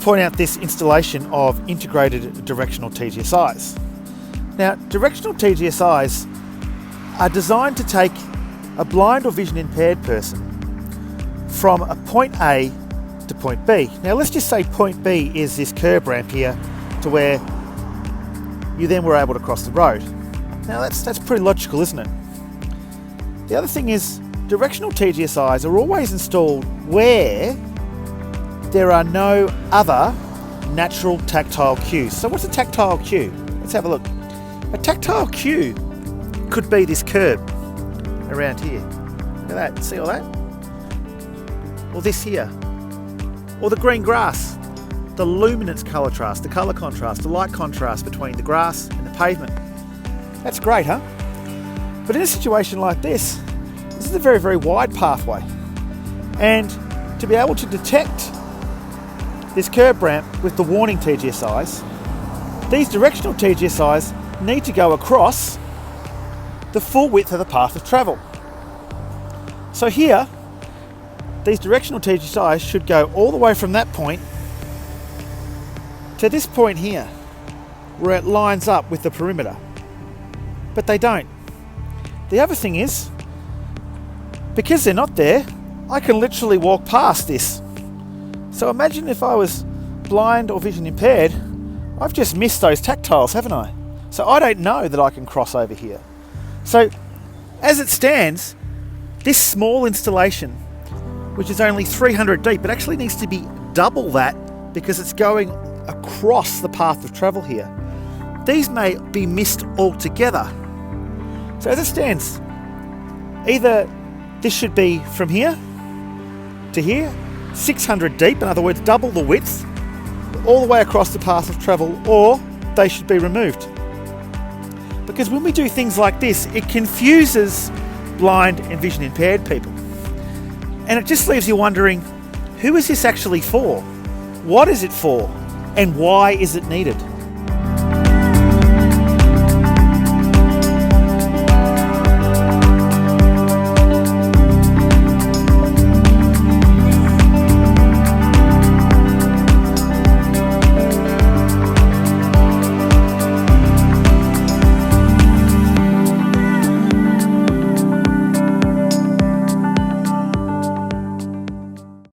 point out this installation of integrated directional TGSIs. Now, directional TGSIs are designed to take a blind or vision impaired person from a point A to point B. Now let's just say point B is this curb ramp here to where you then were able to cross the road. Now that's pretty logical, isn't it? The other thing is directional TGSIs are always installed where there are no other natural tactile cues. So what's a tactile cue? Let's have a look. A tactile cue could be this curb around here. Look at that, see all that? Or this here. Or the green grass. The luminance colour contrast, the colour contrast, the light contrast between the grass and the pavement. That's great, huh? But in a situation like this is a very, very wide pathway. And to be able to detect this curb ramp with the warning TGSIs, these directional TGSIs need to go across the full width of the path of travel. So here, these directional TGSIs should go all the way from that point to this point here, where it lines up with the perimeter. But they don't. The other thing is, because they're not there, I can literally walk past this. So imagine if I was blind or vision impaired, I've just missed those tactiles, haven't I? So I don't know that I can cross over here. So as it stands, this small installation, which is only 300 deep, it actually needs to be double that because it's going across the path of travel here. These may be missed altogether. So as it stands, either this should be from here to here, 600 deep, in other words, double the width, all the way across the path of travel, or they should be removed. Because when we do things like this, it confuses blind and vision impaired people. And it just leaves you wondering, who is this actually for? What is it for? And why is it needed?